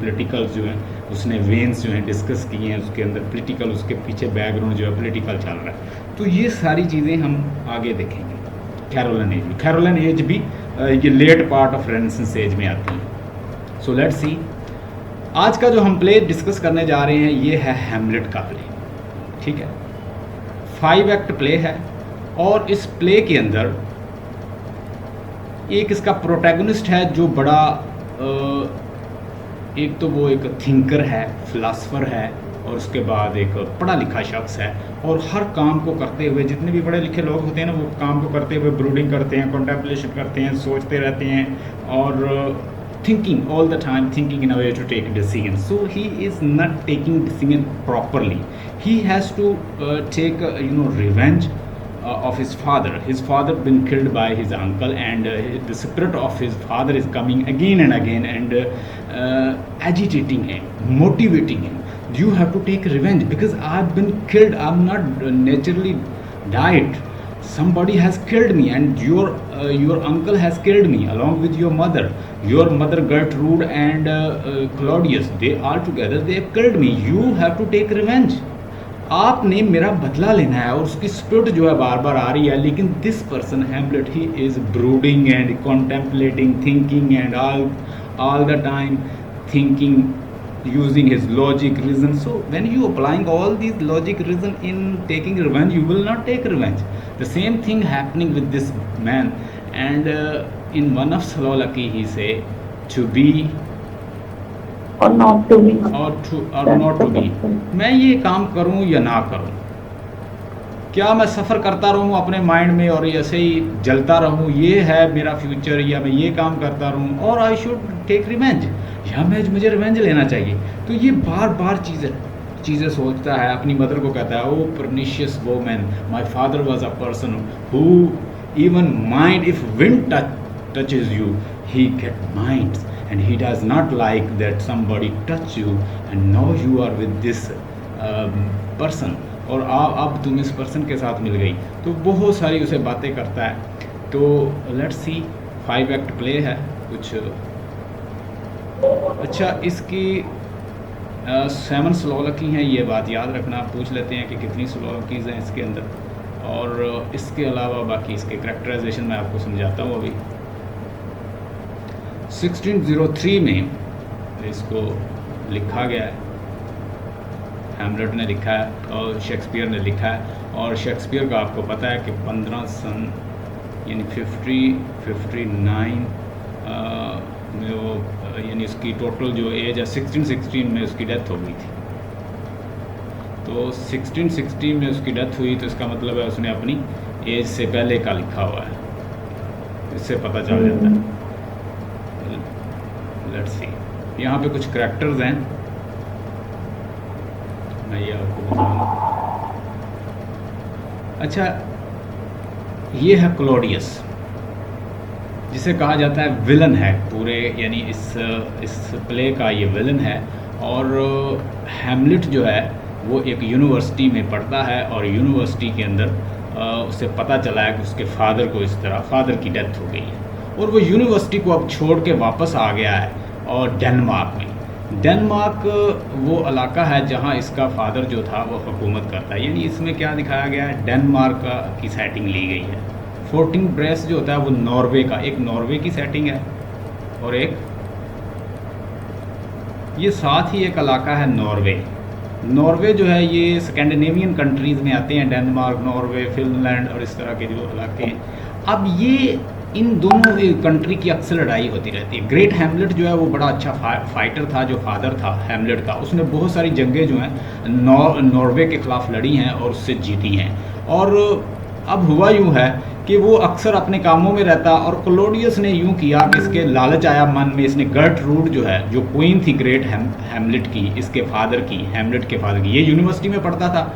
Political जो है उसने वेन्स जो हैं डिस्कस किए हैं, उसके अंदर पॉलिटिकल, उसके पीछे बैकग्राउंड जो है पॉलिटिकल चल रहा है। तो ये सारी चीज़ें हम आगे देखेंगे। कैरोलिन एज भी ये late part of Renaissance age में आती है। सो लेट्स सी, आज का जो हम प्ले डिस्कस करने जा रहे हैं ये है हैमलेट का प्ले, ठीक है। 5 एक्ट प्ले है और इस प्ले के अंदर एक इसका प्रोटैगनिस्ट है जो बड़ा एक तो वो एक थिंकर है, फिलासफर है, और उसके बाद एक पढ़ा लिखा शख्स है, और हर काम को करते हुए, जितने भी पढ़े लिखे लोग होते हैं ना, वो काम को करते हुए ब्रूडिंग करते हैं, कॉन्टेम्पलेशन करते हैं, सोचते रहते हैं, और thinking all the time, thinking in a way to take decision. So he is not taking decision properly, he has to take revenge of his father. His father been killed by his uncle, and the spirit of his father is coming again and again and agitating him, motivating him. You have to take revenge because I've been killed. I'm not naturally died. Somebody has killed me, and your uncle has killed me along with your mother. Your mother Gertrude and Claudius, they all together they have killed me. You have to take revenge. आपने मेरा बदला लेना है, और उसकी spirit जो है बार बार आ रही है। लेकिन this person Hamlet, he is brooding and contemplating, thinking and all the time thinking, using his logic, reason. So when you applying all these logic, reason in taking revenge, you will not take revenge. The same thing happening with this man, and in one of Soliloquy he say to be or not to be, or not to be, मैं ये काम करूं या ना करूं, क्या मैं सफ़र करता रहूं अपने माइंड में और ऐसे ही जलता रहूं, ये है मेरा फ्यूचर, या मैं ये काम करता रहूं, और आई शुड टेक रिवेंज, या मुझे रिवेंज लेना चाहिए। तो ये बार बार चीज़ें सोचता है। अपनी मदर को कहता है, O pernicious woman, my father was a person who even mind if wind touches you he get minds, and he does not like that somebody touch you, and now you are with this person, और अब तुम इस person के साथ मिल गई। तो बहुत सारी उसे बातें करता है। तो लेट्स सी, 5 एक्ट प्ले है कुछ अच्छा। इसकी 7 सोलोलॉकी हैं, ये बात याद रखना। पूछ लेते हैं कि कितनी सोलोलॉकीज़ हैं इसके अंदर, और इसके अलावा बाकी इसके करेक्टराइजेशन मैं आपको समझाता हूँ अभी। 1603 में इसको लिखा गया है, हैमलेट ने लिखा है और शेक्सपियर ने लिखा है। और शेक्सपियर का आपको पता है कि 15 सन यानी 59 में वो, यानी उसकी टोटल जो एज है 1616 में उसकी डेथ हो गई थी। तो 1616 में उसकी डेथ हुई, तो इसका मतलब है उसने अपनी एज से पहले का लिखा हुआ है, इससे पता चल जाता है। लेट्स सी, यहाँ पे कुछ करैक्टर्स हैं, मैं ये आपको बताऊँगा। अच्छा, ये है क्लॉडियस, जिसे कहा जाता है विलन है पूरे, यानी इस प्ले का ये विलन है। और हैमलेट जो है वो एक यूनिवर्सिटी में पढ़ता है, और यूनिवर्सिटी के अंदर उसे पता चला है कि उसके फादर को इस तरह फादर की डेथ हो गई है, और वो यूनिवर्सिटी को अब छोड़ के वापस आ गया है। और डेनमार्क में, डेनमार्क वो इलाका है जहाँ इसका फादर जो था वो हुकूमत करता है। यानी इसमें क्या दिखाया गया है, डेनमार्क की सेटिंग ली गई है। फोर्टिंग ब्रेस जो होता है वो नॉर्वे का, एक नॉर्वे की सेटिंग है, और एक ये साथ ही एक इलाका है नॉर्वे जो है ये स्कैंडिनेवियन कंट्रीज़ में आते हैं, डेनमार्क, नॉर्वे, फिनलैंड और इस तरह के जो इलाके हैं। अब ये इन दोनों कंट्री की अक्सर लड़ाई होती रहती है। ग्रेट हैमलेट जो है वो बड़ा अच्छा फाइटर था, जो फादर था हैमलेट का, उसने बहुत सारी जंगें जो हैं नॉर्वे के ख़िलाफ़ लड़ी हैं और उससे जीती हैं। और अब हुआ यूँ है कि वो अक्सर अपने कामों में रहता, और क्लोडियस ने यूँ किया कि इसके लालच आया मन में, इसने गर्टरूड जो है, जो क्वीन थी ग्रेट हैमलेट की, इसके फादर की, हैमलेट के फादर की, ये यूनिवर्सिटी में पढ़ता था।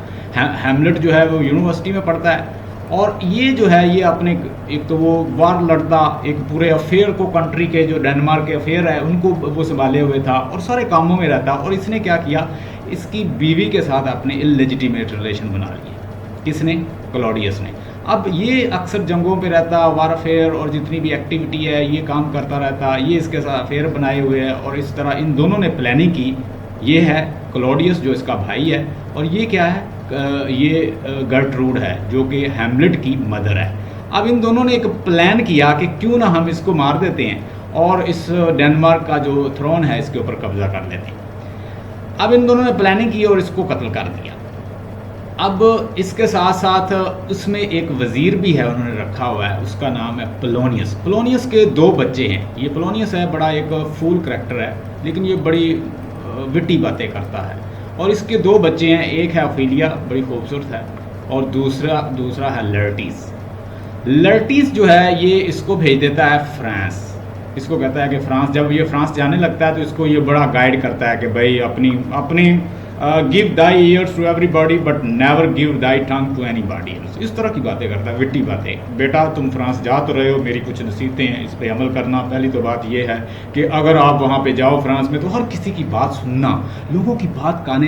हैमलेट जो है वो यूनिवर्सिटी में पढ़ता है, और ये जो है ये अपने एक तो वो वार लड़ता, एक पूरे अफेयर को, कंट्री के जो डेनमार्क के अफेयर है उनको वो संभाले हुए था, और सारे कामों में रहता। और इसने क्या किया, इसकी बीवी के साथ अपने इलेजिटिमेट रिलेशन बना लिए। किसने? क्लॉडियस ने। अब ये अक्सर जंगों पे रहता, वारफेयर और जितनी भी एक्टिविटी है ये काम करता रहता, ये इसके साथ अफेयर बनाए हुए है और इस तरह इन दोनों ने प्लानिंग की। ये है क्लॉडियस जो इसका भाई है, और ये क्या है, ये गर्टरूड है जो कि हैमलेट की मदर है। अब इन दोनों ने एक प्लान किया कि क्यों ना हम इसको मार देते हैं और इस डेनमार्क का जो थ्रोन है इसके ऊपर कब्जा कर लेते हैं। अब इन दोनों ने प्लानिंग की और इसको कत्ल कर दिया। अब इसके साथ साथ उसमें एक वज़ीर भी है उन्होंने रखा हुआ है, उसका नाम है पोलोनियस। पोलोनियस के 2 बच्चे हैं। ये पोलोनियस है बड़ा एक फूल करैक्टर है, लेकिन ये बड़ी विट्टी बातें करता है। और इसके 2 बच्चे हैं, एक है ओफिलिया, बड़ी खूबसूरत है, और दूसरा है लर्टिस। लर्टिस जो है ये इसको भेज देता है फ्रांस। इसको कहता है कि फ्रांस, जब ये फ्रांस जाने लगता है तो इसको ये बड़ा गाइड करता है कि भाई अपनी give thy ears to everybody but never give thy tongue to anybody else. इस तरह की बातें करता है, विट्टी बातें। बेटा तुम फ्रांस जा तो रहे हो, मेरी कुछ नसीहतें हैं, इस पे अमल करना। पहली तो बात ये है कि अगर आप वहाँ पे जाओ फ्रांस में तो हर किसी की बात सुनना, लोगों की बात कान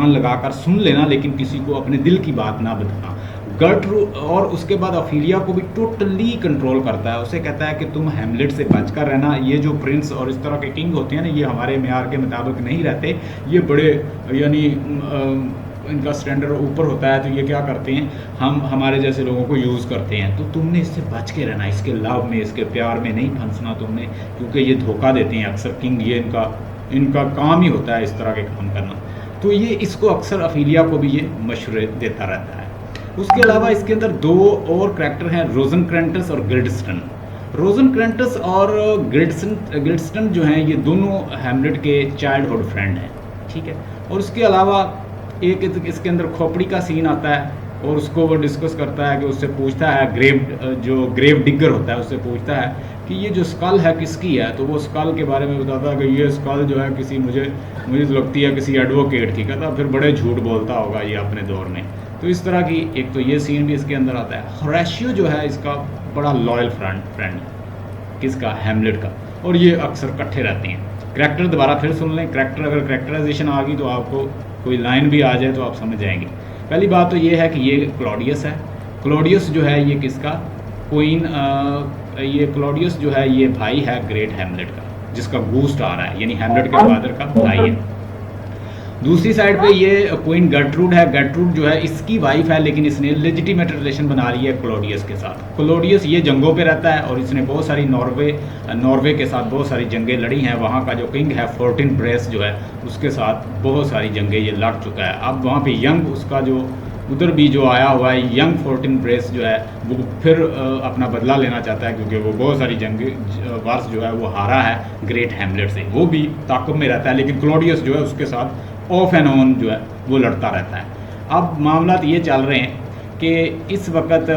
लगा कर सुन लेना, लेकिन किसी को अपने दिल की बात ना बताना। गर्टरूड और उसके बाद ऑफिलिया को भी टोटली कंट्रोल करता है। उसे कहता है कि तुम हैमलेट से बचकर रहना, ये जो प्रिंस और इस तरह के किंग होते हैं ना, ये हमारे म्यार के मुताबिक नहीं रहते, ये बड़े यानी इनका स्टैंडर्ड ऊपर होता है, तो ये क्या करते हैं, हमारे जैसे लोगों को यूज़ करते हैं। तो तुमने इससे बच के रहना, इसके लव में, इसके प्यार में नहीं फंसना तुमने, क्योंकि ये धोखा देते हैं अक्सर किंग, ये इनका काम ही होता है इस तरह के काम करना। तो ये इसको अक्सर ऑफिलिया को भी ये मशवरे देता रहता है। उसके अलावा इसके अंदर 2 और करैक्टर हैं, रोजनक्रेंटस और गिल्डस्टन। रोजनक्रेंटस और गिल्डस्टन जो हैं ये दोनों हैमलेट के चाइल्डहुड फ्रेंड हैं, ठीक है। और उसके अलावा एक इसके अंदर खोपड़ी का सीन आता है और उसको वो डिस्कस करता है कि उससे पूछता है, ग्रेव डिगर होता है, उससे पूछता है कि ये जो स्कल है किसकी है। तो वो स्कल के बारे में बताता है कि ये स्कल जो है किसी मुझे तो लगती है किसी एडवोकेट की। कहता फिर बड़े झूठ बोलता होगा ये अपने दौर में। तो इस तरह की एक तो ये सीन भी इसके अंदर आता है। होरेशियो जो है इसका बड़ा लॉयल फ्रेंड किसका, हैमलेट का, और ये अक्सर इकट्ठे रहते हैं। करैक्टर दोबारा फिर सुन लें, अगर करैक्टराइजेशन आ गई तो आपको कोई लाइन भी आ जाए तो आप समझ जाएंगे। पहली बात तो ये है कि ये क्लॉडियस है। क्लॉडियस जो है ये किसका, ये क्लॉडियस जो है ये भाई है ग्रेट हैमलेट का, जिसका गूस्ट आ रहा है, यानी हैमलेट के फादर का भाई है। दूसरी साइड पे ये क्वीन गर्टरूड है। गर्टरूड जो है इसकी वाइफ है, लेकिन इसने लेजिटिमेट रिलेशन बना ली है क्लॉडियस के साथ। क्लॉडियस ये जंगों पे रहता है और इसने बहुत सारी नॉर्वे के साथ बहुत सारी जंगें लड़ी हैं। वहाँ का जो किंग है फोर्टिन ब्रेस जो है उसके साथ बहुत सारी जंगें ये लड़ चुका है। अब वहाँ पे यंग उसका जो उधर भी जो आया हुआ है यंग फोर्टिन ब्रेस जो है वो फिर अपना बदला लेना चाहता है, क्योंकि वो बहुत सारी वार्स जो है वो हारा है ग्रेट हैमलेट से। वो भी ताक़ुब में रहता है, लेकिन क्लॉडियस जो है उसके साथ ऑफ एंड ऑन जो है वो लड़ता रहता है। अब मामला ये चल रहे हैं कि इस वक्त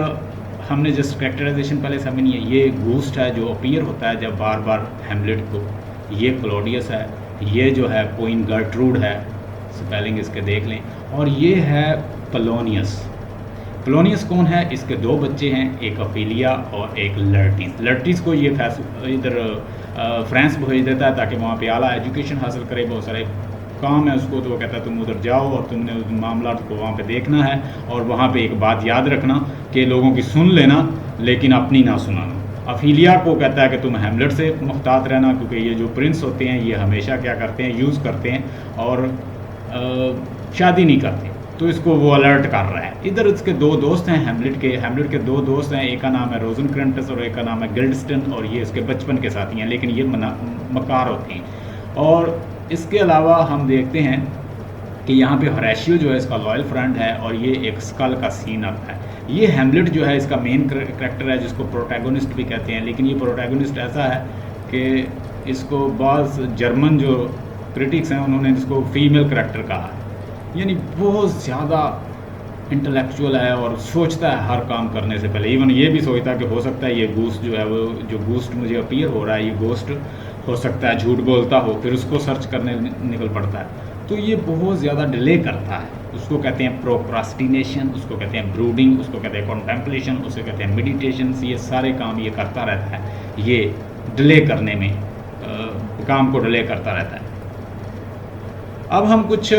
हमने जस्ट कैरेक्टराइजेशन पहले समझनी है। ये घूस्ट है जो अपीयर होता है जब बार बार हैमलेट को, ये क्लॉडियस है, ये जो है क्वीन गर्टरूड है, स्पेलिंग इसके देख लें, और ये है पोलोनियस। पोलोनियस कौन है, इसके 2 बच्चे हैं, एक ऑफिलिया और एक लर्टिस। लर्टिस को ये इधर फ्रांस भेज देता है ताकि वहाँ पे आला एजुकेशन हासिल करे, बहुत सारे काम है उसको, तो वो कहता है तुम उधर जाओ और तुमने उस मामला को वहाँ पे देखना है, और वहाँ पे एक बात याद रखना कि लोगों की सुन लेना लेकिन अपनी ना सुनाना। ऑफिलिया को कहता है कि तुम हैमलेट से मुहतात रहना, क्योंकि ये जो प्रिंस होते हैं ये हमेशा क्या करते हैं, यूज़ करते हैं और शादी नहीं करते। तो इसको वो अलर्ट कर रहा है। इधर इसके 2 दोस्त हैं हैमलेट के 2 दोस्त हैं, एक का नाम है रोजनक्रेंटस और एक का नाम है गिल्डस्टन, और ये इसके बचपन के साथी हैं, लेकिन ये मकार होते हैं। और इसके अलावा हम देखते हैं कि यहाँ पे होरेशियो जो है इसका लॉयल फ्रेंड है, और ये एक स्कल का सीन आता है। ये हैमलेट जो है इसका मेन करैक्टर है, जिसको प्रोटैगोनिस्ट भी कहते हैं, लेकिन ये प्रोटैगोनिस्ट ऐसा है कि इसको बाज़ जर्मन जो क्रिटिक्स हैं उन्होंने इसको फीमेल करैक्टर कहा है, यानी बहुत ज़्यादा इंटेलेक्चुअल है और सोचता है हर काम करने से पहले। इवन ये भी सोचता है कि हो सकता है ये घूस्ट जो है वो जो घूस्ट मुझे अपीयर हो रहा है ये घोस्ट हो सकता है झूठ बोलता हो, फिर उसको सर्च करने निकल पड़ता है। तो ये बहुत ज़्यादा डिले करता है। उसको कहते हैं प्रोक्रास्टिनेशन, उसको कहते हैं ब्रूडिंग, उसको कहते हैं कॉन्टेम्पलेशन, उसे कहते हैं मेडिटेशन। ये सारे काम ये करता रहता है, ये डिले करने में काम को डिले करता रहता है। अब हम कुछ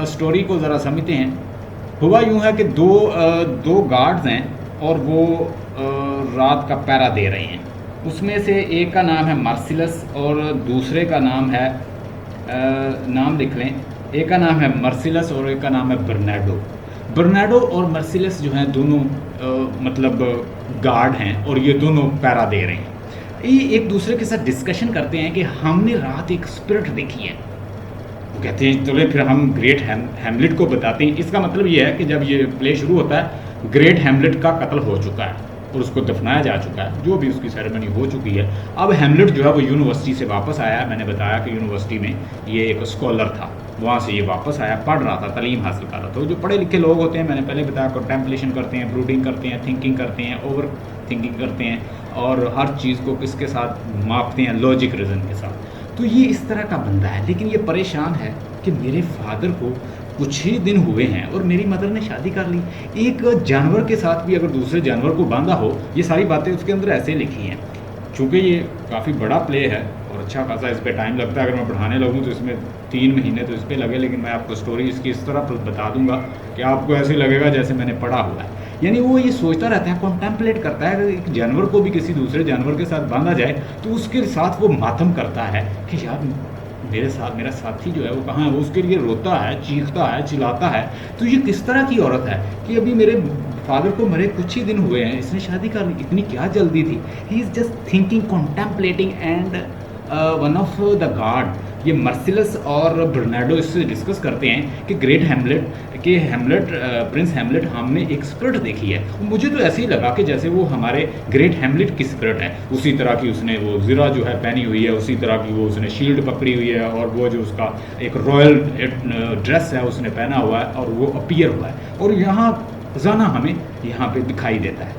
स्टोरी को ज़रा समझते हैं। हुआ यूँ है कि दो गार्ड्स हैं और वो रात का पहरा दे रहे हैं। उसमें से एक का नाम है मर्सिलस और दूसरे का नाम है नाम लिख लें, एक का नाम है मर्सिलस और एक का नाम है बर्नाडो। बर्नाडो और मर्सिलस जो हैं दोनों मतलब गार्ड हैं और ये दोनों पहरा दे रहे हैं। ये एक दूसरे के साथ डिस्कशन करते हैं कि हमने रात एक स्पिरिट देखी है। वो कहते हैं चलो फिर हम ग्रेट हैमलेट को बताते हैं। इसका मतलब ये है कि जब ये प्ले शुरू होता है ग्रेट हैमलेट का कत्ल हो चुका है और उसको दफनाया जा चुका है, जो भी उसकी सेरेमनी हो चुकी है। अब हैमलेट जो है वो यूनिवर्सिटी से वापस आया है। मैंने बताया कि यूनिवर्सिटी में ये एक स्कॉलर था, वहाँ से ये वापस आया, पढ़ रहा था, तालीम हासिल कर रहा था। जो पढ़े लिखे लोग होते हैं, मैंने पहले बताया, कंटेम्पलेशन करते हैं, ब्रूडिंग करते हैं, थिंकिंग करते हैं, ओवर थिंकिंग करते हैं और हर चीज़ को किसके साथ मापते हैं, लॉजिक रीज़न के साथ। तो ये इस तरह का बंदा है, लेकिन ये परेशान है कि मेरे फादर को कुछ ही दिन हुए हैं और मेरी मदर ने शादी कर ली। एक जानवर के साथ भी अगर दूसरे जानवर को बांधा हो, ये सारी बातें उसके अंदर ऐसे लिखी हैं। चूँकि ये काफ़ी बड़ा प्ले है और अच्छा खासा इस पर टाइम लगता है, अगर मैं बढ़ाने लगूँ तो इसमें 3 महीने तो इस पर लगे, लेकिन मैं आपको स्टोरी इसकी इस तरह बता दूंगा कि आपको ऐसे लगेगा जैसे मैंने पढ़ा हुआ है। यानी वो ये सोचता रहता है, कॉन्टेम्पलेट करता है, अगर एक जानवर को भी किसी दूसरे जानवर के साथ बांधा जाए तो उसके साथ वो मातम करता है कि यार मेरे साथ मेरा साथी जो है वो कहाँ है, वो उसके लिए रोता है, चीखता है, चिल्लाता है। तो ये किस तरह की औरत है कि अभी मेरे फादर को मरे कुछ ही दिन हुए हैं, इसने शादी कर ली, इतनी क्या जल्दी थी। He is just thinking, contemplating and one of the guard, ये मर्सिलस और बर्नाडो इससे डिस्कस करते हैं कि ग्रेट हैमलेट के प्रिंस हैमलेट हमने एक स्पिरिट देखी है। मुझे तो ऐसे ही लगा कि जैसे वो हमारे ग्रेट हैमलेट की स्पिरिट है, उसी तरह की उसने वो ज़िरा जो है पहनी हुई है, उसी तरह की वो उसने शील्ड पकड़ी हुई है और वो जो उसका एक रॉयल ड्रेस है उसने पहना हुआ है और वो अपीयर हुआ है और यहाँ रोज़ाना हमें यहाँ पे दिखाई देता है।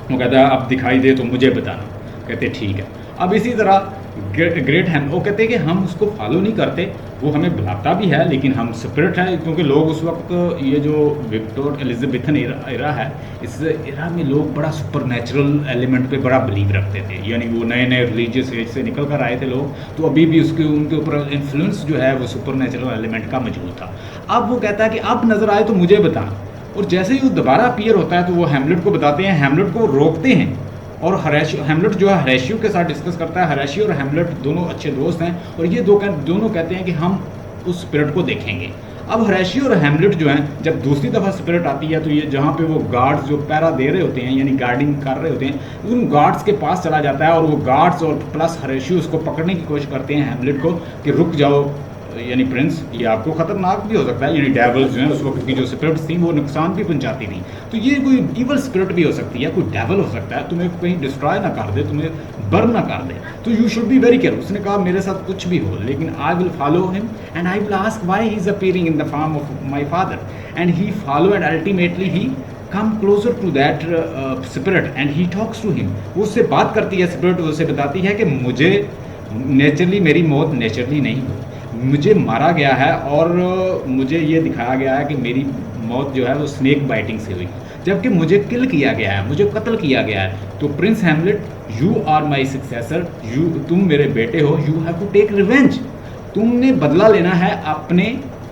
वो कहता है अब दिखाई दे तो मुझे बताना। कहते ठीक है। अब इसी तरह ग्रेट हैम वो कहते हैं कि हम उसको फॉलो नहीं करते, वो हमें बुलाता भी है, लेकिन हम सेपरेट है, क्योंकि लोग उस वक्त ये जो विक्टोर एलिजाबेथन एरा है, इस एरा में लोग बड़ा सुपर नेचुरल एलिमेंट पे बड़ा बिलीव रखते थे। यानी वो नए नए रिलीजियस एज से निकल कर आए थे लोग, तो अभी भी उनके ऊपर इन्फ्लुएंस जो है वो सुपर नेचुरल एलिमेंट का मौजूद था। अब वो कहता है कि अब नज़र आए तो मुझे बताना, और जैसे ही वो दोबारा अपीयर होता है तो वो हैमलेट को बताते हैं, हैमलेट को रोकते हैं और हैमलेट जो है हरेशियो के साथ डिस्कस करता है। हरेशियो और हैमलेट दोनों अच्छे दोस्त हैं और ये दोनों कहते हैं कि हम उस स्पिरिट को देखेंगे। अब हरेशियो और हैमलेट जो हैं, जब दूसरी दफ़ा स्पिरिट आती है तो ये जहाँ पे वो गार्ड्स जो पहरा दे रहे होते हैं यानी गार्डिंग कर रहे होते हैं, उन गार्ड्स के पास चला जाता है और वो गार्ड्स और प्लस हरेशियो उसको पकड़ने की कोशिश करते हैं हैमलेट को कि रुक जाओ, यानी प्रिंस ये आपको ख़तरनाक भी हो सकता है। यानी डेवल्स जो हैं उस वक्त की जो स्पिरिट्स थी वो नुकसान भी पहुंचाती थी, तो ये कोई ईवल स्पिरिट भी हो सकती है, कोई डेवल हो सकता है, तुम्हें कहीं डिस्ट्रॉय ना कर दे, तुम्हें बर्न ना कर दे, तो you should be very careful. उसने कहा मेरे साथ कुछ भी हो, लेकिन I will follow him and I will ask why he is appearing in the form of my father and he follow and ultimately he come closer to that spirit and he talks to him. वो उससे बात करती है, spirit उससे बताती है कि मुझे नेचुरली मेरी मौत नेचुरली नहीं हुई, मुझे मारा गया है और मुझे ये दिखाया गया है कि मेरी मौत जो है वो स्नेक बाइटिंग से हुई, जबकि मुझे किल किया गया है, मुझे कत्ल किया गया है। तो prince Hamlet you are my successor, तुम मेरे बेटे हो, you have to take revenge, तुमने बदला लेना है अपने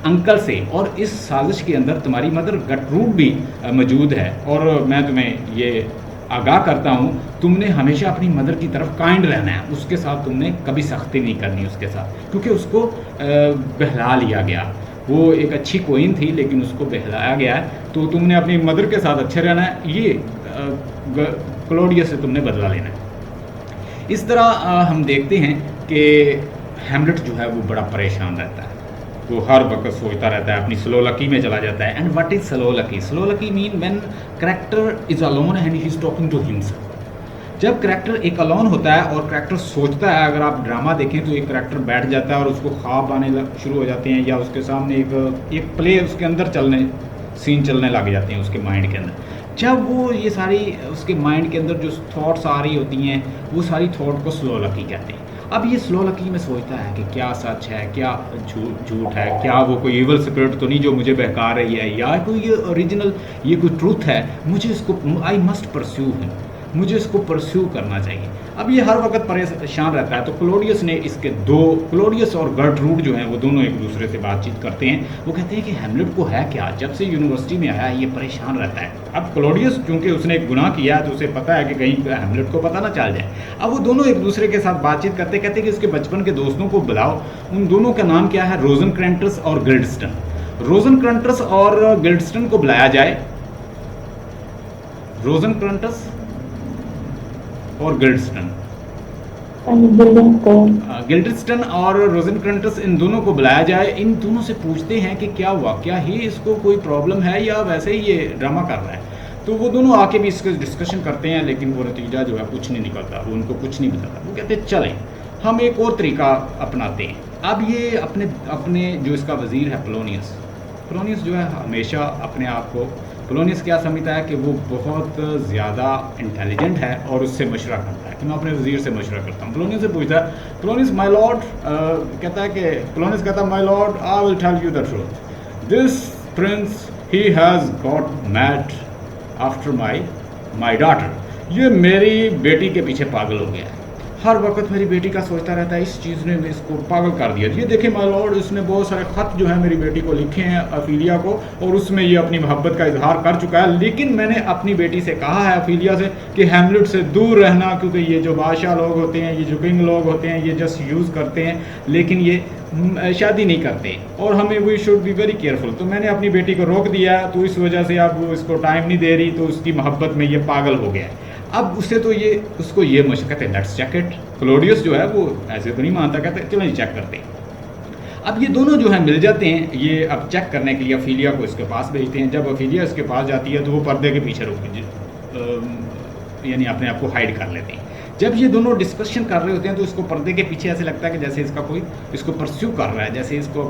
अंकल से, और इस साजिश के अंदर तुम्हारी मदर गटरूड भी मौजूद है। और मैं तुम्हें ये आगाह करता हूँ, तुमने हमेशा अपनी मदर की तरफ काइंड रहना है, उसके साथ तुमने कभी सख्ती नहीं करनी उसके साथ, क्योंकि उसको बहला लिया गया। वो एक अच्छी कोइन थी लेकिन उसको बहलाया गया है, तो तुमने अपनी मदर के साथ अच्छे रहना है, ये क्लोडियस से तुमने बदला लेना है। इस तरह हम देखते हैं कि हैमलेट जो है वो बड़ा परेशान रहता है, वो हर वक्त सोचता रहता है, अपनी स्लोलकी में चला जाता है। And what is soliloquy? Soliloquy mean when character is alone and he is talking to himself. जब कैरेक्टर एक अलोन होता है और कैरेक्टर सोचता है, अगर आप ड्रामा देखें तो एक कैरेक्टर बैठ जाता है और उसको ख्वाब आने शुरू हो जाते हैं, या उसके सामने एक प्ले उसके अंदर सीन चलने लग जाते हैं उसके माइंड के अंदर। जब वो ये सारी उसके माइंड के अंदर जो थॉट्स आ रही होती हैं, वो सारी थॉट को स्लोलकी कहते हैं। अब ये स्लोलकी में सोचता है कि क्या सच है, क्या झूठ है, क्या वो कोई इवल स्पिरिट तो नहीं जो मुझे बहका रही है, या कोई ये ओरिजिनल ये कोई ट्रूथ है, मुझे इसको आई मस्ट परस्यू हिम, मुझे इसको परस्यू करना चाहिए। अब ये हर वक्त परेशान रहता है। तो क्लोडियस ने इसके दो, क्लोडियस और गर्टरूड जो हैं वो दोनों एक दूसरे से बातचीत करते हैं। वो कहते हैं कि हैमलेट को है क्या, जब से यूनिवर्सिटी में आया ये परेशान रहता है। अब क्लोडियस क्योंकि उसने एक गुनाह किया तो उसे पता है कि कहीं हैमलेट को पता ना चल जाए। अब वो दोनों एक दूसरे के साथ बातचीत करते कहते कि उसके बचपन के दोस्तों को बुलाओ। उन दोनों का नाम क्या है, रोजनक्रैंटस और गिल्डस्टन। रोजनक्रैंटस और गिल्डस्टन को बुलाया जाए। रोजनक्रैंटस और गिल्डस्टन, गिल्डस्टन और रोजनक्रैंटस, इन दोनों को बुलाया जाए। इन दोनों से पूछते हैं कि क्या वाकया ही इसको कोई प्रॉब्लम है या वैसे ही ये ड्रामा कर रहा है। तो वो दोनों आके भी इसके डिस्कशन करते हैं, लेकिन वो नतीजा जो है कुछ नहीं निकलता, वो उनको कुछ नहीं बताता। वो कहते हैं चलें हम एक और तरीका अपनाते हैं। अब ये अपने जो इसका वज़ीर है पोलोनियस जो है हमेशा अपने आप को, पोलोनियस क्या समझता है कि वो बहुत ज़्यादा इंटेलिजेंट है और उससे मशवरा करता है कि मैं अपने वज़ीर से मशवरा करता हूँ। पोलोनियस से पूछता है, पोलोनियस माय लॉर्ड, कहता है कि पोलोनियस कहता है my lord I will tell you the truth, this prince he has got mad after my daughter. ये मेरी बेटी के पीछे पागल हो गया है, हर वक्त मेरी बेटी का सोचता रहता है, इस चीज़ ने इसको पागल कर दिया। ये देखें माय लॉर्ड, इसने बहुत सारे ख़त जो है मेरी बेटी को लिखे हैं, अफीलिया को, और उसमें ये अपनी मोहब्बत का इजहार कर चुका है। लेकिन मैंने अपनी बेटी से कहा है, अफीलिया से, कि हैमलेट से दूर रहना, क्योंकि ये जो बादशाह लोग होते हैं, ये जो किंग लोग होते हैं, ये जस्ट यूज़ करते हैं, लेकिन ये शादी नहीं करते, और हमें we should be very careful. तो मैंने अपनी बेटी को रोक दिया, तो इस वजह से अब वो इसको टाइम नहीं दे रही, तो उसकी मोहब्बत में ये पागल हो गया है। अब उससे तो ये उसको ये मशवरा, कहते हैं लेट्स चेक इट। क्लोडियस जो है वो ऐसे तो नहीं मानता, कहते हैं चलो चेक करते हैं। अब ये दोनों जो है मिल जाते हैं, ये अब चेक करने के लिए अफीलिया को इसके पास भेजते हैं। जब अफीलिया इसके पास जाती है तो वो पर्दे के पीछे यानी अपने आप को हाइड कर लेते हैं। जब ये दोनों डिस्कशन कर रहे होते हैं तो इसको पर्दे के पीछे ऐसे लगता है कि जैसे इसका कोई इसको परस्यू कर रहा है, जैसे इसको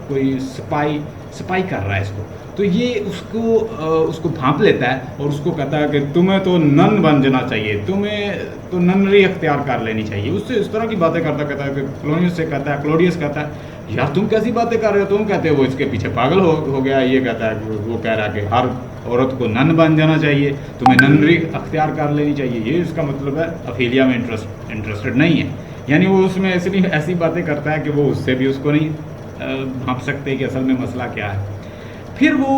कोई स्पाई कर रहा है इसको। तो ये उसको भांप लेता है और उसको कहता है कि तुम्हें तो नन बन जाना चाहिए, तुम्हें तो ननरी अख्तियार कर लेनी चाहिए। उससे इस तरह की बातें कहता है कि क्लोडियस से कहता है, क्लोडियस कहता है यार तुम कैसी बातें कर रहे हो, तुम कहते हो वो इसके पीछे पागल हो गया। ये कहता है, वो कह रहा है कि हर औरत को नन बन जाना चाहिए, तुम्हें ननरी अख्तियार कर लेनी चाहिए। ये इसका मतलब है अफीलिया में इंटरेस्टेड नहीं है, यानी वो उसमें ऐसी बातें करता है कि वो उससे भी उसको नहीं भांप सकते कि असल में मसला क्या है। फिर वो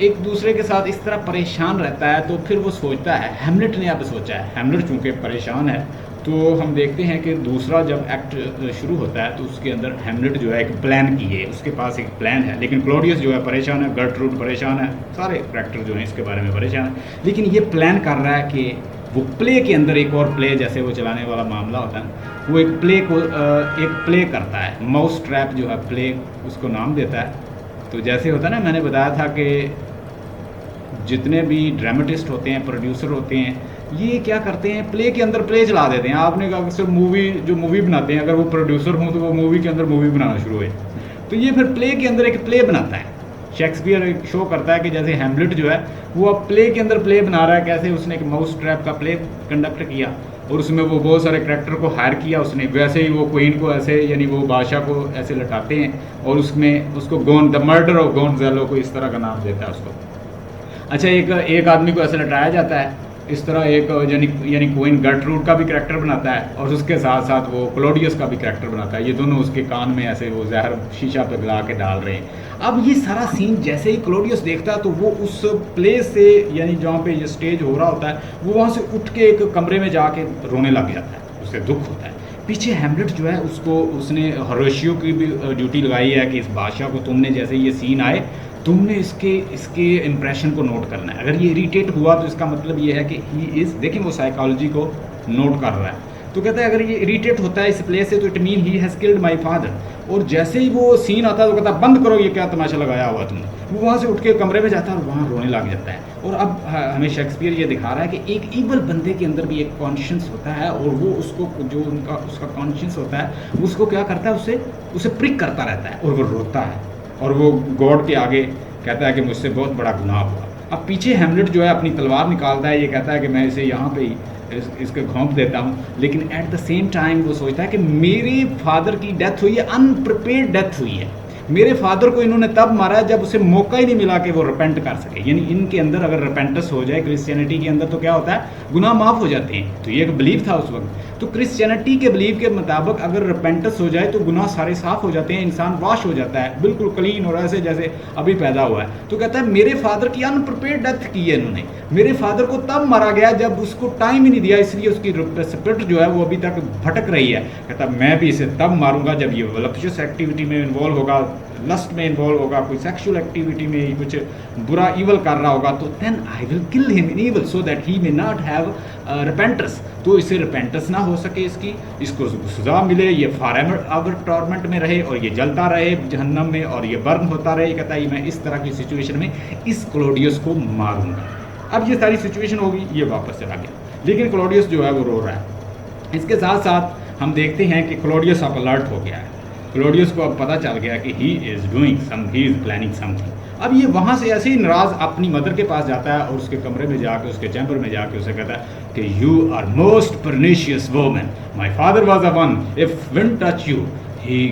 एक दूसरे के साथ इस तरह परेशान रहता है। तो फिर वो सोचता है, हैमलेट ने अब सोचा है, हैमलेट चूँकि परेशान है, तो हम देखते हैं कि दूसरा जब एक्ट शुरू होता है तो उसके अंदर हैमलेट जो है एक प्लान की है, उसके पास एक प्लान है। लेकिन क्लोडियस जो है परेशान है, गर्टरूड परेशान है, सारे करैक्टर जो हैं इसके बारे में परेशान है। लेकिन ये प्लान कर रहा है कि वो प्ले के अंदर एक और प्ले, जैसे वो चलाने वाला मामला होता है, वो एक प्ले करता है। माउस ट्रैप जो है प्ले उसको नाम देता है। तो जैसे होता है ना, मैंने बताया था कि जितने भी ड्रामेटिस्ट होते हैं, प्रोड्यूसर होते हैं, ये क्या करते हैं, प्ले के अंदर प्ले चला देते हैं। आपने कहा सिर्फ मूवी बनाते हैं, अगर वो प्रोड्यूसर हों तो वो मूवी के अंदर मूवी बनाना शुरू हुए। तो ये फिर प्ले के अंदर एक प्ले बनाता है। शेक्सपियर एक शो करता है कि जैसे हैमलेट जो है वो अब प्ले के अंदर प्ले बना रहा है, कैसे उसने एक माउस ट्रैप का प्ले कंडक्ट किया और उसमें वो बहुत सारे करैक्टर को हायर किया उसने। वैसे ही वो क्वीन को ऐसे, यानी वो बादशाह को ऐसे लटाते हैं और उसमें उसको द मर्डर ऑफ गोंजालो को इस तरह का नाम देता है उसको। अच्छा, एक आदमी को ऐसे लटाया जाता है इस तरह, एक यानी क्वीन गर्टरूड का भी करैक्टर बनाता है और उसके साथ साथ वो क्लोडियस का भी करैक्टर बनाता है। ये दोनों उसके कान में ऐसे वो जहर शीशा पे गला के डाल रहे हैं। अब ये सारा सीन जैसे ही क्लोडियस देखता है तो वो उस प्लेस से, यानी जहाँ पे ये स्टेज हो रहा होता है, वो वहाँ से उठ के एक कमरे में जाके रोने लग जाता है, उसे दुख होता है। पीछे हैमलेट जो है उसने होरेशियो की भी ड्यूटी लगाई है कि इस बादशाह को तुमने जैसे ये सीन आए तुमने इसके इम्प्रेशन को नोट करना है। अगर ये इरिटेट हुआ तो इसका मतलब ये है कि ही इज़, देखिए वो साइकोलॉजी को नोट कर रहा है। तो कहता है अगर ये इरिटेट होता है इस प्लेस से तो it mean he has killed my father. और जैसे ही वो सीन आता है तो कहता है बंद करो, ये क्या तमाशा लगाया हुआ तुमने। वो वहाँ से उठ के कमरे में जाता है और वहाँ रोने लग जाता है। और अब हमें शेक्सपियर ये दिखा रहा है कि एक ईवल बंदे के अंदर भी एक कॉन्शियंस होता है और वो उसको जो उसका कॉन्शियंस होता है उसको क्या करता है, उसे प्रिक करता रहता है और वो रोता है और वो गॉड के आगे कहता है कि मुझसे बहुत बड़ा गुनाह हुआ। अब पीछे हैमलेट जो है अपनी तलवार निकालता है, ये कहता है कि मैं इसे यहाँ पे ही इसके घोंप देता हूँ। लेकिन एट द सेम टाइम वो सोचता है कि मेरे फादर की डेथ हुई है, अनप्रिपेयर्ड डेथ हुई है। मेरे फादर को इन्होंने तब मारा है जब उसे मौका ही नहीं मिला कि वो रिपेंट कर सके। यानी इनके अंदर अगर रिपेंटेंस हो जाए क्रिश्चियनिटी के अंदर तो क्या होता है, गुनाह माफ़ हो जाते हैं। तो ये एक बिलीव था उस वक्त। तो क्रिश्चियनिटी के बिलीव के मुताबिक अगर रिपेंटेंस हो जाए तो गुनाह सारे साफ हो जाते हैं, इंसान वॉश हो जाता है, बिल्कुल क्लीन और ऐसे जैसे अभी पैदा हुआ है। तो कहता है मेरे फादर की अनप्रिपेयर्ड डेथ की है इन्होंने, मेरे फादर को तब मारा गया जब उसको टाइम ही नहीं दिया, इसलिए उसकी स्पिरिट जो है वो अभी तक भटक रही है। कहता मैं भी इसे तब मारूंगा जब ये वलप्शस एक्टिविटी में इन्वॉल्व होगा, लस्ट में इन्वॉल्व होगा, कोई सेक्सुअल एक्टिविटी में कुछ बुरा ईवल कर रहा होगा, तो then I will kill him in evil so that he may not have repentance. तो इसे रिपेंटेंस ना हो सके, इसको सजा मिले, ये फॉरएवर टॉर्मेंट में रहे और ये जलता रहे जहन्नम में और ये बर्न होता रहे। कहता है मैं इस तरह की सिचुएशन में इस क्लॉडियस को मारूंगा। अब ये सारी सिचुएशन होगी, ये वापस चला गया, लेकिन क्लॉडियस जो है वो रो रहा है। इसके साथ साथ हम देखते हैं कि क्लॉडियस अब अलर्ट हो गया है। क्लॉडियस को अब पता चल गया कि ही इज़ प्लानिंग समथिंग। अब ये वहाँ से ऐसे ही नाराज़ अपनी मदर के पास जाता है और उसके कमरे में जाकर, उसके चैम्बर में जाकर उसे कहता है कि you are most pernicious woman, my father was a one, if wind touch you he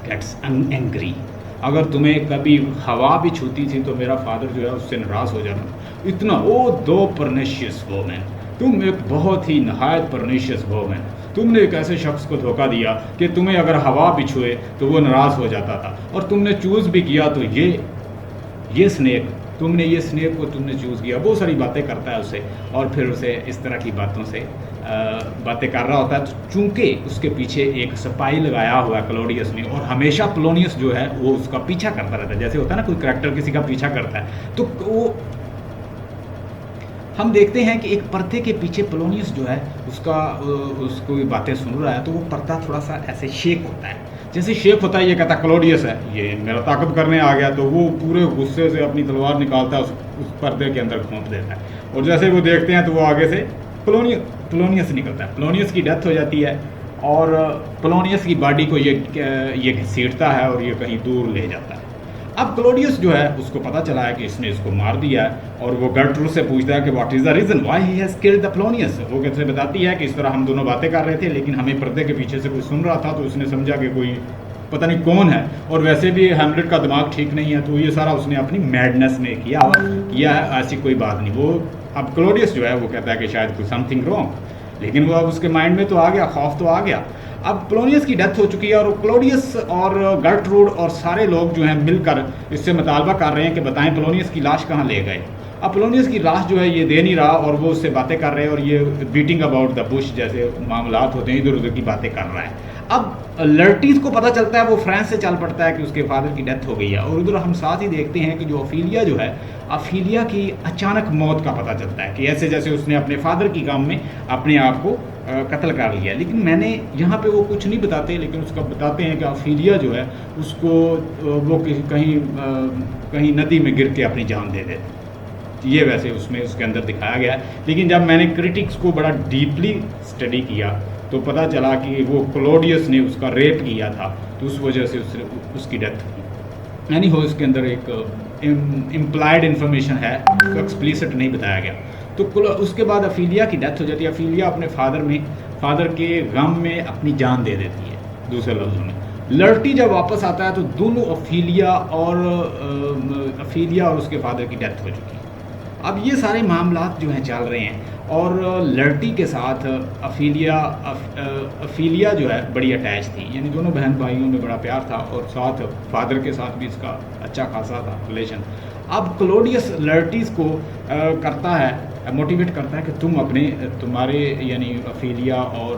gets angry. अगर तुम्हें कभी हवा भी छूती थी तो मेरा फादर जो है उससे नाराज़ हो जाता। इतना ओ दो परनिशियस वोमन, तुम एक बहुत ही नहायत परनिशियस वोमन, तुमने एक ऐसे शख्स को धोखा दिया कि तुम्हें अगर हवा भी छुए तो वो नाराज़ हो जाता था, और तुमने चूज़ भी किया तो ये स्नेक, तुमने ये स्नेक को तुमने चूज़ किया। बहुत सारी बातें करता है उससे, और फिर उसे इस तरह की बातों से बातें कर रहा होता है। तो चूंकि उसके पीछे एक सिपाही लगाया हुआ है क्लॉडियस ने, और हमेशा पोलोनियस जो है वो उसका पीछा करता रहता है, जैसे होता है ना कोई करैक्टर किसी का पीछा करता है, तो वो हम देखते हैं कि एक पर्दे के पीछे पोलोनियस जो है उसको बातें सुन रहा है, तो वो पर्दा थोड़ा सा ऐसे शेक होता है। जैसे शेक होता है, ये कहता क्लॉडियस है, ये मेरा ताकत करने आ गया, तो वो पूरे गुस्से से अपनी तलवार निकालता है, उस पर्दे के अंदर घोंप देता है, और जैसे वो देखते हैं तो वो आगे से पोलोनियस निकलता है। पोलोनियस की डेथ हो जाती है, और पोलोनियस की बॉडी को ये घसीटता है और ये कहीं दूर ले जाता है। अब क्लॉडियस जो है उसको पता चला है कि इसने इसको मार दिया है, और वो गर्ट्रूड से पूछता है कि what is the reason why he has killed the Polonius. वो कैसे बताती है कि इस तरह हम दोनों बातें कर रहे थे, लेकिन हमें पर्दे के पीछे से कोई सुन रहा था, तो उसने समझा कि कोई पता नहीं कौन है, और वैसे भी हैमलेट का दिमाग ठीक नहीं है, तो ये सारा उसने अपनी मैडनेस में किया है, ऐसी कोई बात नहीं। वो अब क्लॉडियस जो है वो कहता है कि शायद कुछ समथिंग रॉन्ग, लेकिन वो अब उसके माइंड में तो आ गया, खौफ तो आ गया। अब पोलोनियस की डेथ हो चुकी है, और क्लॉडियस और गर्ट्रूड और सारे लोग जो हैं मिलकर इससे मुतालबा कर रहे हैं कि बताएं पोलोनियस की लाश कहाँ ले गए। अब पोलोनियस की लाश जो है ये दे नहीं रहा, और वो उससे बातें कर रहे हैं, और ये बीटिंग अबाउट द बुश जैसे मामलात होते हैं, इधर उधर की बातें कर रहा है। अब लर्टीज को पता चलता है, वो फ्रांस से चल पड़ता है कि उसके फादर की डेथ हो गई है, और उधर हम साथ ही देखते हैं कि जो अफीलिया जो है, अफीलिया की अचानक मौत का पता चलता है कि ऐसे जैसे उसने अपने फादर की काम में अपने आप को कत्ल कर लिया। लेकिन मैंने यहाँ पे वो कुछ नहीं बताते, लेकिन उसका बताते हैं कि अफीलिया जो है उसको वो कहीं नदी में गिर के अपनी जान दे देते। ये वैसे उसमें उसके अंदर दिखाया गया है, लेकिन जब मैंने क्रिटिक्स को बड़ा डीपली स्टडी किया तो पता चला कि वो क्लॉडियस ने उसका रेप किया था, तो उस वजह से उसकी डेथ हुई। यानी हो इसके अंदर एक इम्प्लाइड इन्फॉर्मेशन है, तो एक्सप्लिसिट नहीं बताया गया। तो उसके बाद अफीलिया की डेथ हो जाती है। अफीलिया अपने फादर के गम में अपनी जान दे देती है। दूसरे लफ्ज़ों में लर्टी जब वापस आता है तो दोनों अफीलिया और उसके फादर की डेथ हो चुकी है। अब ये सारे मामलात जो हैं चल रहे हैं, और लर्टी के साथ अफीलिया जो है बड़ी अटैच थी, यानी दोनों बहन भाइयों में बड़ा प्यार था, और साथ फादर के साथ भी इसका अच्छा खासा था रिलेशन। अब क्लॉडियस लर्टीज़ को मोटिवेट करता है कि तुम्हारे यानी अफीलिया और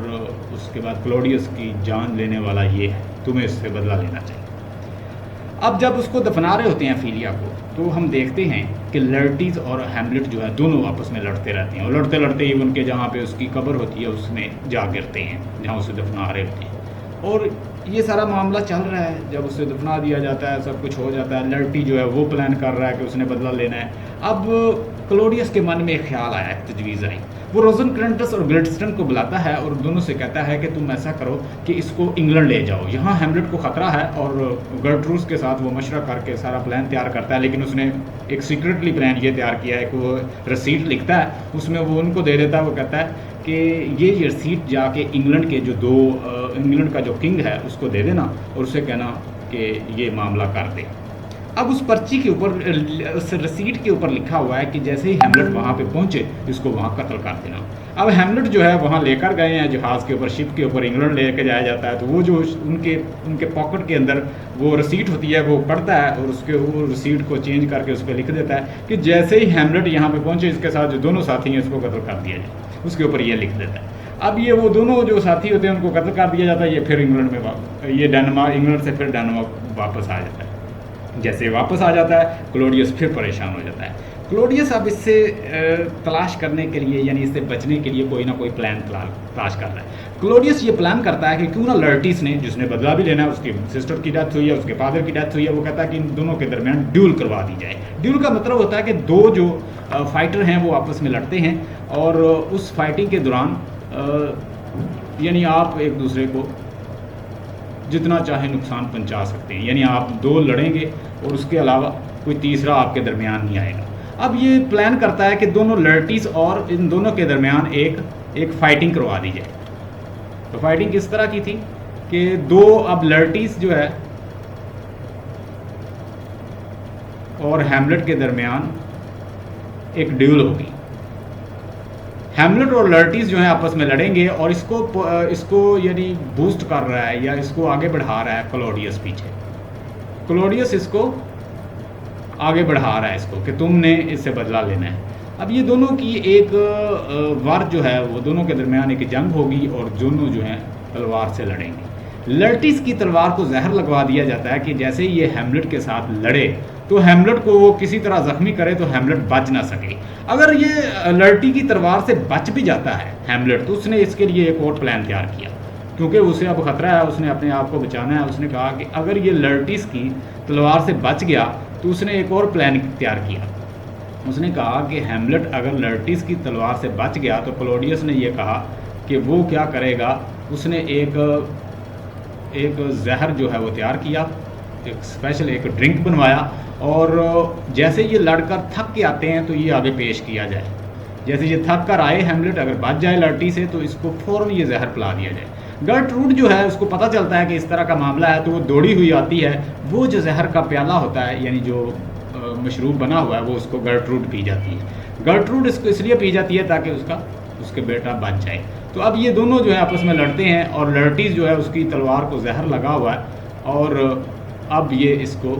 उसके बाद क्लॉडियस की जान लेने वाला ये है, तुम्हें इससे बदला लेना चाहिए। अब जब उसको दफना रहे होते हैं अफीलिया को, तो हम देखते हैं कि लर्टीज़ और हैमलेट जो है दोनों आपस में लड़ते रहते हैं, और लड़ते लड़ते ही उनके जहाँ पे उसकी कब्र होती है उसमें जा गिरते हैं जहाँ उसे दफना रहे होते हैं। और ये सारा मामला चल रहा है, जब उसे दफना दिया जाता है सब कुछ हो जाता है, लर्टी जो है वो प्लान कर रहा है कि उसने बदला लेना है। अब क्लॉडियस के मन में एक ख्याल आया, एक तजवीज़ आई। वो रोज़नक्रैंटस और ग्लिडस्टन को बुलाता है और दोनों से कहता है कि तुम ऐसा करो कि इसको इंग्लैंड ले जाओ, यहाँ हैमलेट को ख़तरा है। और गर्ट्रूड के साथ वो मशवरा करके सारा प्लान तैयार करता है, लेकिन उसने एक सीक्रेटली प्लान ये तैयार किया है कि वो रसीद लिखता है, उसमें वो उनको दे देता है। वो कहता है कि ये रसीद जाके इंग्लैंड के इंग्लैंड का जो किंग है उसको दे देना, और उससे कहना कि ये मामला कर दे। अब उस पर्ची के ऊपर, उस रसीट के ऊपर लिखा हुआ है कि जैसे ही हैमलेट वहाँ पे पहुँचे इसको वहाँ कत्ल कर देना। अब हैमलेट जो है वहाँ लेकर गए हैं जहाज़ के ऊपर, शिप के ऊपर इंग्लैंड लेके जाया जाता है। तो वो जो उनके पॉकेट के अंदर वो रसीट होती है वो पढ़ता है और वो रसीट को चेंज करके उस पर लिख देता है कि जैसे ही हैमलेट यहाँ पे पहुँचे इसके साथ जो दोनों साथी हैं उसको कत्ल कर दिया जाए। उसके ऊपर ये लिख देता है। अब ये वो दोनों जो साथी होते हैं उनको कत्ल कर दिया जाता है। ये फिर इंग्लैंड में, ये डेनमार्क, इंग्लैंड से फिर डेनमार्क वापस आ जाता है। जैसे वापस आ जाता है क्लोडियस फिर परेशान हो जाता है। क्लोडियस अब इससे तलाश करने के लिए, यानी इससे बचने के लिए कोई ना कोई प्लान तलाश कर रहा है। क्लोडियस ये प्लान करता है कि क्यों ना लर्टिस ने, जिसने बदला भी लेना है, उसकी सिस्टर की डेथ हुई है, उसके फादर की डेथ हुई है, वो कहता है कि इन दोनों के दरमियान ड्यूल करवा दी जाए। ड्यूल का मतलब होता है कि दो जो फाइटर हैं वो आपस में लड़ते हैं और उस फाइटिंग के दौरान यानी आप एक दूसरे को जितना चाहे नुकसान पहुंचा सकते हैं। यानी आप दो लड़ेंगे और उसके अलावा कोई तीसरा आपके दरमियान नहीं आएगा। अब ये प्लान करता है कि दोनों लर्टिस और इन दोनों के दरमियान एक फाइटिंग करवा दी जाए। तो फाइटिंग किस तरह की थी कि दो, अब लर्टिस जो है और हैमलेट के दरमियान एक ड्यूल होगी। हैमलेट और लर्टिस जो है आपस में लड़ेंगे और इसको यानी बूस्ट कर रहा है या इसको आगे बढ़ा रहा है क्लोडियस पीछे। क्लोडियस इसको आगे बढ़ा रहा है इसको कि तुमने इससे बदला लेना है। अब ये दोनों की एक वार जो है वो दोनों के दरमियान एक जंग होगी और दोनों जो हैं तलवार से लड़ेंगे। लर्टिस की तलवार को जहर लगवा दिया जाता है कि जैसे ही ये हैमलेट के साथ लड़े तो हैमलेट को वो किसी तरह जख्मी करे तो हैमलेट बच ना सके। अगर ये लर्टी की तलवार से बच भी जाता है हैमलेट, तो उसने इसके लिए एक और प्लान तैयार किया क्योंकि उसे अब खतरा है, उसने अपने आप को बचाना है। उसने कहा कि अगर ये लर्टिस की तलवार से बच गया तो उसने एक और प्लान तैयार किया। उसने कहा कि हैमलेट अगर लर्टिस की तलवार से बच गया तो क्लोडियस ने यह कहा कि वो क्या करेगा, उसने एक जहर जो है वो तैयार किया, एक स्पेशल एक ड्रिंक बनवाया और जैसे ये लड़कर थक के आते हैं तो ये आगे पेश किया जाए। जैसे ये थक कर आए हैमलेट अगर बच जाए लर्टी से तो इसको फ़ौरन ये जहर पिला दिया जाए। गर्टरूड जो है उसको पता चलता है कि इस तरह का मामला है तो वो दौड़ी हुई आती है। वो जो जहर का प्याला होता है यानी जो मशरूब बना हुआ है वो उसको गर्टरूड पी जाती है। गर्टरूड इसको इसलिए पी जाती है ताकि उसके बेटा बच जाए। तो अब ये दोनों जो है आपस में लड़ते हैं और लर्टीज जो है उसकी तलवार को जहर लगा हुआ है और अब ये इसको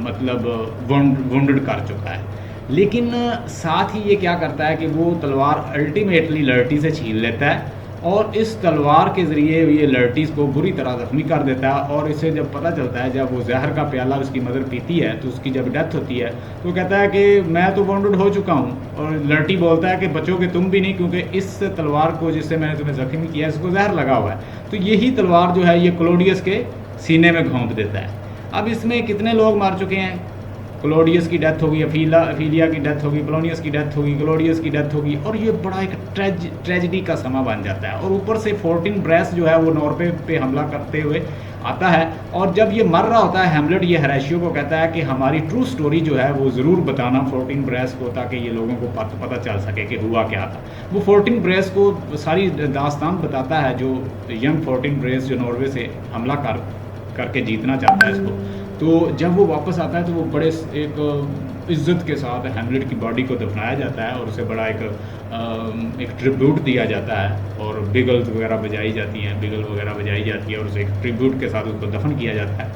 मतलब वुंडेड कर चुका है। लेकिन साथ ही ये क्या करता है कि वो तलवार अल्टीमेटली लर्टी से छीन लेता है और इस तलवार के ज़रिए ये लर्टीज़ को बुरी तरह ज़ख्मी कर देता है। और इसे जब पता चलता है, जब वो जहर का प्याला उसकी मदर पीती है तो उसकी जब डेथ होती है तो कहता है कि मैं तो वाउंडेड हो चुका हूँ। और लर्टी बोलता है कि बचोगे तुम भी नहीं क्योंकि इस तलवार को जिससे मैंने तुम्हें ज़ख्मी किया इसको जहर लगा हुआ है। तो यही तलवार जो है ये क्लोडियस के सीने में घोंप देता है। अब इसमें कितने लोग मार चुके हैं? क्लोडियस की डेथ होगी, अफीलिया की डेथ होगी, पोलोनियस की डेथ होगी, क्लोडियस की डेथ होगी और ये बड़ा एक ट्रेजिडी का समा बन जाता है। और ऊपर से फोर्टिन ब्रेस जो है वो नॉर्वे पे हमला करते हुए आता है और जब ये मर रहा होता है हैमलेट ये होरेशियो को कहता है कि हमारी ट्रू स्टोरी जो है वो ज़रूर बताना फोर्टिन ब्रेस को, ताकि ये लोगों को पता चल सके कि हुआ क्या था। वो फोर्टिन ब्रेस को सारी दास्तान बताता है, जो यंग फोर्टिन ब्रेस जो नॉर्वे से हमला करके जीतना चाहता है इसको। तो जब वो वापस आता है तो वो बड़े एक इज़्ज़त के साथ हैमलेट की बॉडी को दफनाया जाता है और उसे बड़ा एक ट्रिब्यूट दिया जाता है और बिगल्स वगैरह बजाई जाती हैं, बिगल वगैरह बजाई जाती है और उसे एक ट्रिब्यूट के साथ उसको दफन किया जाता है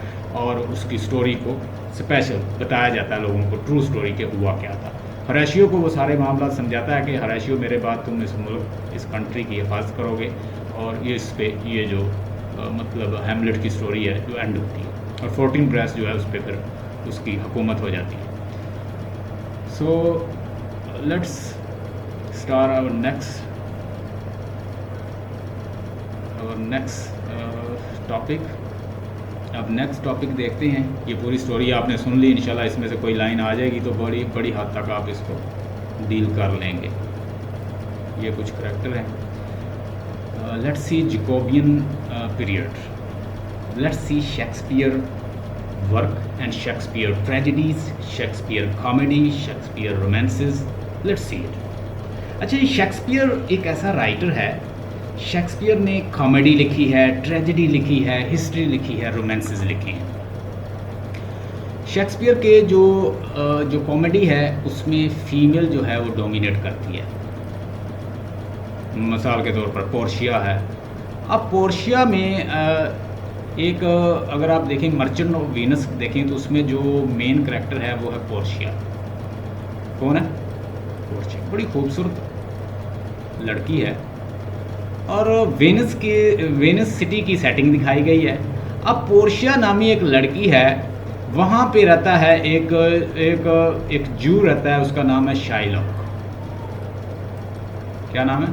और उसकी स्टोरी को स्पेशल बताया जाता है लोगों को, ट्रू स्टोरी के हुआ क्या था। होरेशियो को वो सारे मामला समझाता है कि होरेशियो मेरे बाद तुम इस मुल्क, इस कंट्री की हिफाजत करोगे और ये इस पे ये जो मतलब हैमलेट की स्टोरी है जो एंड होती है और फोर्टिन ब्रेस जो है उस पर फिर उसकी हुकूमत हो जाती है। So let's start our next topic. अब नेक्स्ट टॉपिक देखते हैं। ये पूरी स्टोरी आपने सुन ली, इंशाल्लाह इसमें से कोई लाइन आ जाएगी तो बड़ी बड़ी हद तक आप इसको डील कर लेंगे। ये कुछ करैक्टर हैं। Let's see Jacobean period. Let's see Shakespeare work and Shakespeare tragedies, Shakespeare comedy, Shakespeare romances. Let's see it. अच्छा, ये शेक्सपियर एक ऐसा राइटर है। शेक्सपियर ने कॉमेडी लिखी है, ट्रेजेडी लिखी है, हिस्ट्री लिखी है, रोमांसेस लिखी हैं। शेक्सपियर के जो कॉमेडी है उसमें फीमेल जो है वो डोमिनेट करती है। मिसाल के तौर पर पोर्शिया है। अब पोर्शिया में एक अगर आप देखें मर्चेंट ऑफ वीनस देखें तो उसमें जो मेन करैक्टर है वो है पोर्शिया। कौन है? पोर्शिया बड़ी खूबसूरत लड़की है और वेनिस सिटी की सेटिंग दिखाई गई है। अब पोर्शिया नामी एक लड़की है, वहाँ पे रहता है एक जू रहता है, उसका नाम है शाइलॉक। क्या नाम है?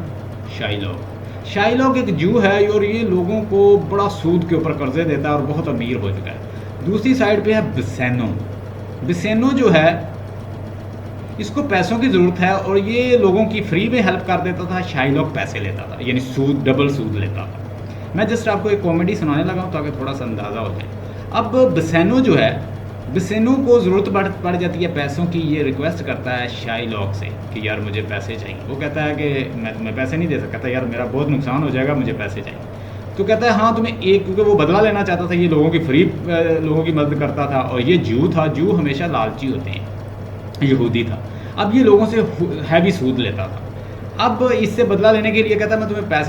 शाइलॉक। शाइलॉक एक जू है और ये लोगों को बड़ा सूद के ऊपर कर्जे देता है और बहुत अमीर हो चुका है। दूसरी साइड पे है बिसेनो। बिसेनो जो है इसको पैसों की ज़रूरत है और ये लोगों की फ्री में हेल्प कर देता था, शाइलॉक पैसे लेता था, यानी सूद, डबल सूद लेता था। मैं जस्ट आपको एक कॉमेडी सुनाने लगा हूँ ताकि थोड़ा सा अंदाज़ा हो जाए। अब बिसेनो जो है, बिसेनो को ज़रूरत पड़ जाती है पैसों की। ये रिक्वेस्ट करता है शाइलॉक से कि यार मुझे पैसे चाहिए। वो कहता है कि मैं तुम्हें पैसे नहीं दे सकता। कहता है यार मेरा बहुत नुकसान हो जाएगा, मुझे पैसे चाहिए। तो कहता है हाँ तुम्हें एक, क्योंकि वो बदला लेना चाहता था, ये लोगों की फ्री लोगों की मदद करता था और ये जू था। जू हमेशा लालची होते हैं, यहूदी था। अब ये लोगों से हैवी सूद लेता था। अब इससे बदला लेने के लिए कहता है मैं तुम्हें पैसे